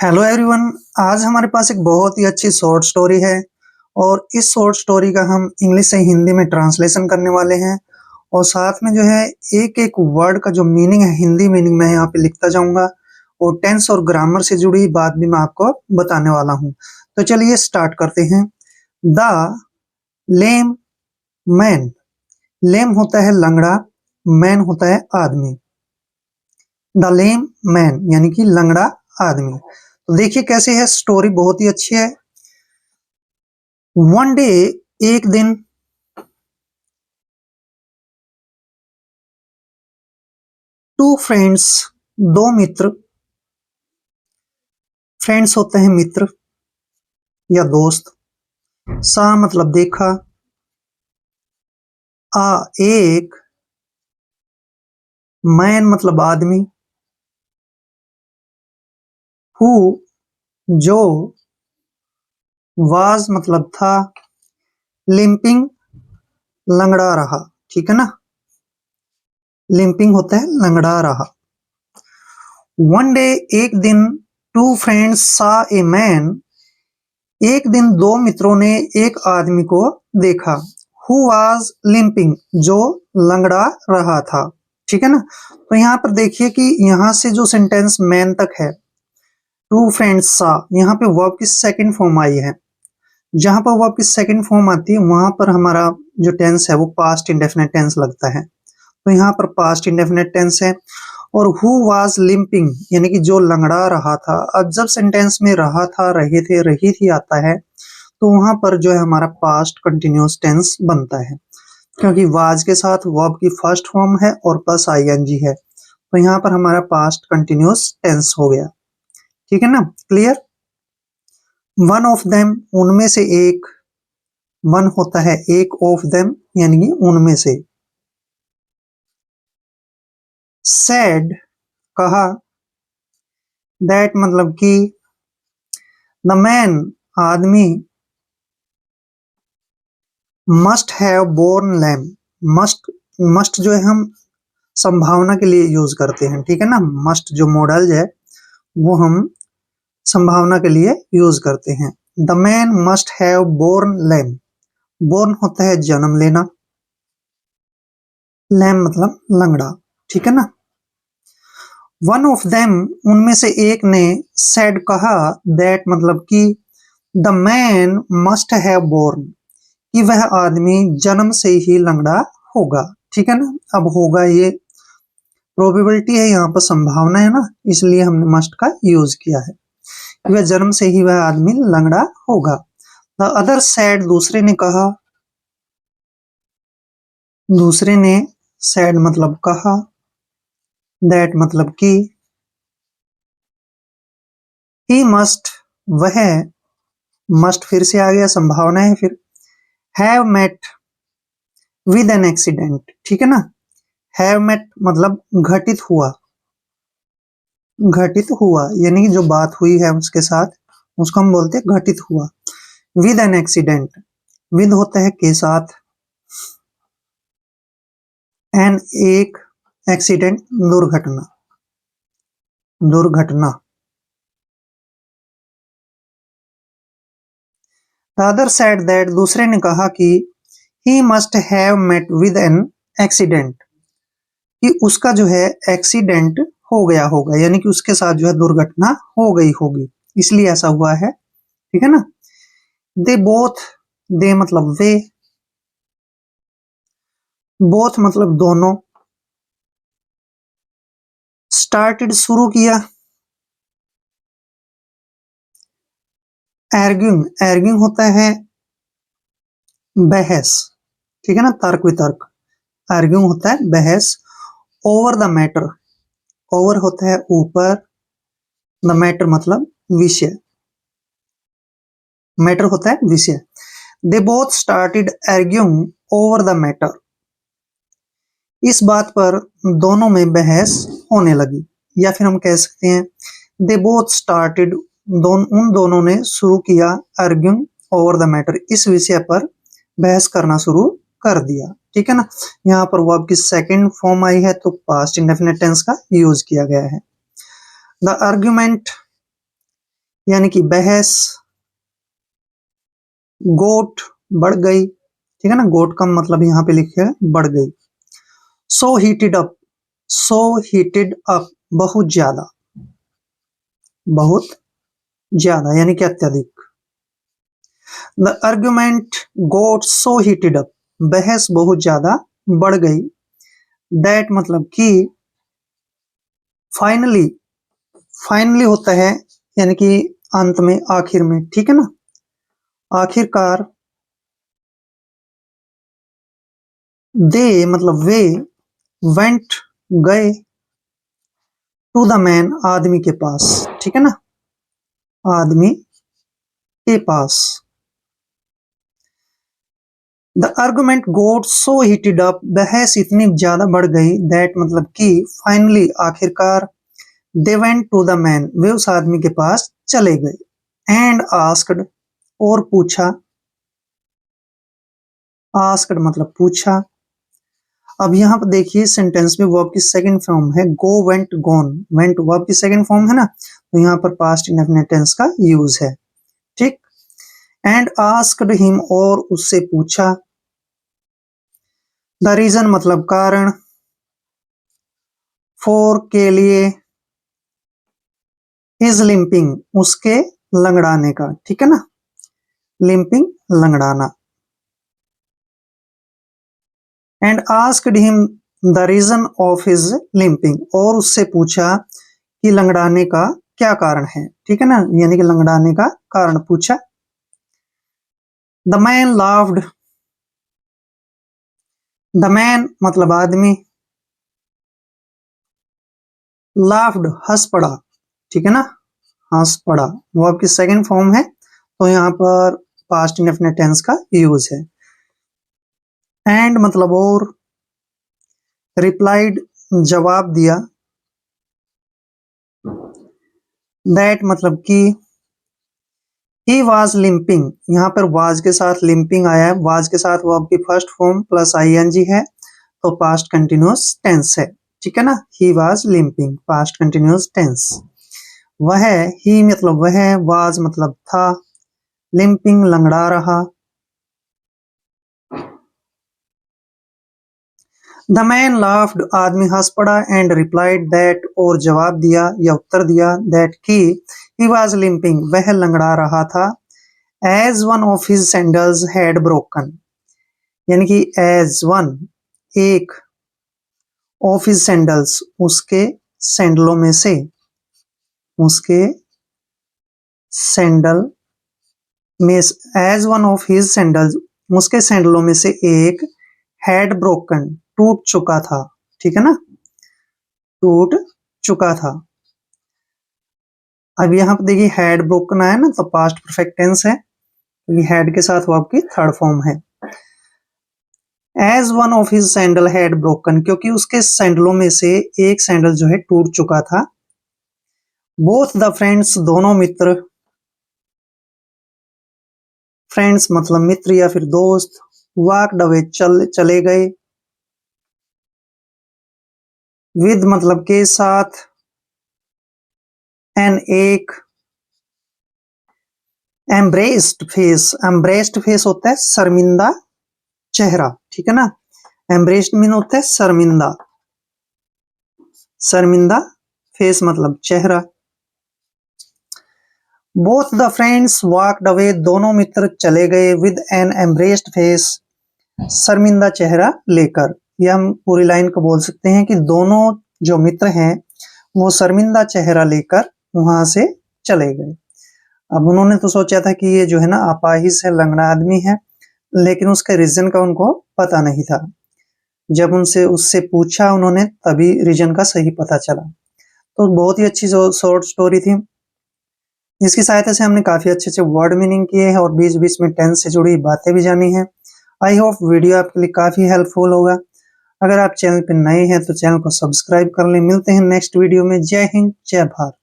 Hello everyone. आज हमारे पास एक बहुत ही अच्छी शॉर्ट स्टोरी है और इस शॉर्ट स्टोरी का हम इंग्लिश से हिंदी में ट्रांसलेशन करने वाले हैं। और साथ में जो है एक एक वर्ड का जो मीनिंग है, हिंदी मीनिंग मैं यहाँ पे लिखता जाऊंगा और टेंस और ग्रामर से जुड़ी बात भी मैं आपको बताने वाला हूँ। तो चलिए स्टार्ट करते हैं। The lame man. लेम होता है लंगड़ा, मैन होता है आदमी। द लेम मैन यानी कि लंगड़ा आदमी। तो देखिए कैसे है स्टोरी, बहुत ही अच्छी है। वन डे, एक दिन, टू फ्रेंड्स, दो मित्र। फ्रेंड्स होते हैं मित्र या दोस्त। सा मतलब देखा, आ एक, मैन मतलब आदमी, हु जो, वाज मतलब था, लिंपिंग लंगड़ा रहा। ठीक है ना, लिंपिंग होता है लंगड़ा रहा। वन डे एक दिन, टू फ्रेंड्स सा ए मैन। एक दिन दो मित्रों ने एक आदमी को देखा। हु वाज लिंपिंग, जो लंगड़ा रहा था। ठीक है ना। तो यहाँ पर देखिए कि यहाँ से जो सेंटेंस मैन तक है, टू फ्रेंड्स सा, यहाँ पे वर्ब की सेकंड फॉर्म आई है। जहां पर वर्ब की सेकंड फॉर्म आती है वहां पर हमारा जो टेंस है वो पास्ट इंडेफिनिट टेंस लगता है। तो यहाँ पर पास्ट इंडेफिनिट टेंस है। और हु वाज लिंपिंग यानी कि जो लंगड़ा रहा था। अब जब सेंटेंस में रहा था, रहे थे, रही थी आता है तो वहां पर जो है हमारा पास्ट कंटिन्यूअस टेंस बनता है, क्योंकि वाज के साथ वर्ब की फर्स्ट फॉर्म है और प्लस आईएनजी है। तो यहाँ पर हमारा पास्ट कंटिन्यूअस टेंस हो गया। ठीक है ना, क्लियर। वन ऑफ देम, उनमें से एक। वन होता है एक, ऑफ देम यानी कि उनमें से। सैड कहा, दैट मतलब कि, द मैन आदमी, must have born lame. Must, must जो है हम संभावना के लिए यूज करते हैं। ठीक है ना, मस्ट जो मॉडल है वो हम संभावना के लिए यूज करते हैं। The man must have born lame. Born होता है जन्म लेना, लैम मतलब लंगड़ा। ठीक है ना। वन ऑफ देम, उनमें से एक ने, सेड कहा, दैट मतलब कि, the man must have born, कि वह आदमी जन्म से ही लंगड़ा होगा। ठीक है ना। अब होगा ये प्रोबेबिलिटी है, यहाँ पर संभावना है ना, इसलिए हमने मस्ट का यूज किया है कि वह जन्म से ही वह आदमी लंगड़ा होगा। द अदर सैड, दूसरे ने कहा। दूसरे ने, सैड मतलब कहा, दैट मतलब कि, ही मस्ट, वह, मस्ट फिर से आ गया, संभावना है फिर। Have met with an accident. ठीक है ना। हैव मेट मतलब घटित हुआ, घटित हुआ यानी कि जो बात हुई है उसके साथ, उसको हम बोलते हैं घटित हुआ। विद एन एक्सीडेंट, विद होता है के साथ, एन एक, एक्सीडेंट दुर्घटना, दुर्घटना। द अदर सेड दैट, दूसरे ने कहा कि, he must have met with an accident, कि उसका जो है एक्सीडेंट हो गया होगा, यानी कि उसके साथ जो है दुर्घटना हो गई होगी, इसलिए ऐसा हुआ है। ठीक है ना। दे बोथ, दे मतलब वे, बोथ मतलब दोनों, स्टार्टेड शुरू किया, एर्ग्यूइंग, एर्ग्यूइंग होता है बहस। ठीक है ना, तर्क वितर्क। आर्ग्यूइंग होता है बहस। ओवर द मैटर, ओवर होता है ऊपर, द मैटर मतलब विषय, मैटर होता है विषय। They both started arguing over the matter, इस बात पर दोनों में बहस होने लगी। या फिर हम कह सकते हैं दे बोथ स्टार्टेड, उन दोनों ने शुरू किया, आर्ग्यूइंग ओवर द मैटर, इस विषय पर बहस करना शुरू कर दिया। ठीक है ना। यहाँ पर वर्ब की सेकंड फॉर्म आई है तो पास्ट इंडेफिनिट टेंस का यूज किया गया है। द आर्ग्यूमेंट यानी कि बहस, गोट बढ़ गई, ठीक है ना, गोट का मतलब यहाँ पे लिखे है बढ़ गई। So heated up, so heated up बहुत ज्यादा, बहुत ज्यादा यानी कि अत्यधिक। The argument got so heated up, बहस बहुत ज्यादा बढ़ गई। दैट मतलब कि फाइनली, फाइनली होता है यानी कि अंत में, आखिर में, ठीक है ना, आखिरकार। दे मतलब वे, वेंट गए, टू द मैन आदमी के पास, ठीक है ना, आदमी के पास। The argument got so heated up, बहस इतनी ज्यादा बढ़ गई, दैट मतलब कि फाइनली आखिरकार, they went to the man, वे उस आदमी के पास चले गए। एंड आस्क्ड और पूछा, आस्क्ड मतलब पूछा। अब यहाँ पर देखिए सेंटेंस में वर्ब की सेकंड फॉर्म है गो, वेंट, गॉन। वेंट वर्ब की सेकंड फॉर्म है ना, तो यहाँ पर पास्ट इंडेफिनिट टेंस का यूज है, ठीक। एंड आस्क्ड हिम और उससे पूछा। द रीजन मतलब कारण, फॉर के लिए, हिज लिंपिंग उसके लंगड़ाने का, ठीक है ना, लिंपिंग लंगड़ाना। And asked him the reason of his limping और उससे पूछा कि लंगड़ाने का क्या कारण है, ठीक है ना, यानी कि लंगड़ाने का कारण पूछा। The man laughed, the man मतलब आदमी, लाफ्ड हंस पड़ा, ठीक है ना, हंस पड़ा वर्ब की सेकंड फॉर्म है, तो यहाँ पर पास्ट इंडेफिनिट टेंस का यूज है। एंड मतलब और, रिप्लाइड जवाब दिया। दैट मतलब कि, ही वाज लिंपिंग, यहाँ पर वाज के साथ लिंपिंग आया है, वाज के साथ वर्ब की फर्स्ट फॉर्म प्लस आईएनजी है, तो पास्ट कंटिन्यूअस टेंस है, ठीक है ना। He was limping past continuous tense. वह, ही मतलब वह, वाज मतलब था, लिंपिंग लंगड़ा रहा। द मैन लाफ्ड आदमी हंस पड़ा, एंड रिप्लाइड दैट और जवाब दिया या उत्तर दिया, दैट की, ही वाज लिंपिंग वह लंगड़ा रहा था, as one of his sandals had broken, यानी कि एज वन एक, ऑफ हिज सैंडल्स उसके सैंडलों में से, उसके सैंडल में, as one of his sandals उसके सैंडलों में से एक, हैड ब्रोकन टूट चुका था, ठीक है ना, टूट चुका था। अब यहाँ पे देखिए हैड ब्रोकन आया ना, तो पास्ट परफेक्ट टेंस है, हैड के साथ वर्ब की थर्ड फॉर्म है। As one of his sandal had broken, क्योंकि उसके सैंडलों में से एक सैंडल जो है टूट चुका था। बोथ द फ्रेंड्स दोनों मित्र, फ्रेंड्स मतलब मित्र या फिर दोस्त, वॉकड अवे चले गए, विद मतलब के साथ, एन एक, एम्ब्रेस्ड फेस, एम्ब्रेस्ड फेस होता है शर्मिंदा चेहरा, ठीक है ना, एम्ब्रेस्ड मीन होता है शर्मिंदा, शर्मिंदा फेस मतलब चेहरा। Both the friends walked away, दोनों मित्र चले गए, विद एन एम्ब्रेस्ड फेस, शर्मिंदा चेहरा लेकर। यह हम पूरी लाइन को बोल सकते हैं कि दोनों जो मित्र हैं वो शर्मिंदा चेहरा लेकर वहां से चले गए। अब उन्होंने तो सोचा था कि ये जो है ना अपाहिज है, लंगड़ा आदमी है, लेकिन उसके रीजन का उनको पता नहीं था। जब उनसे उससे पूछा उन्होंने, तभी रीजन का सही पता चला। तो बहुत ही अच्छी शॉर्ट स्टोरी थी। इसकी सहायता से हमने काफी अच्छे अच्छे वर्ड मीनिंग किए हैं और बीच बीच में टेंस से जुड़ी बातें भी जानी है। आई होप वीडियो आपके लिए काफी हेल्पफुल होगा। अगर आप चैनल पर नए हैं तो चैनल को सब्सक्राइब कर लें। मिलते हैं नेक्स्ट वीडियो में। जय हिंद, जय भारत।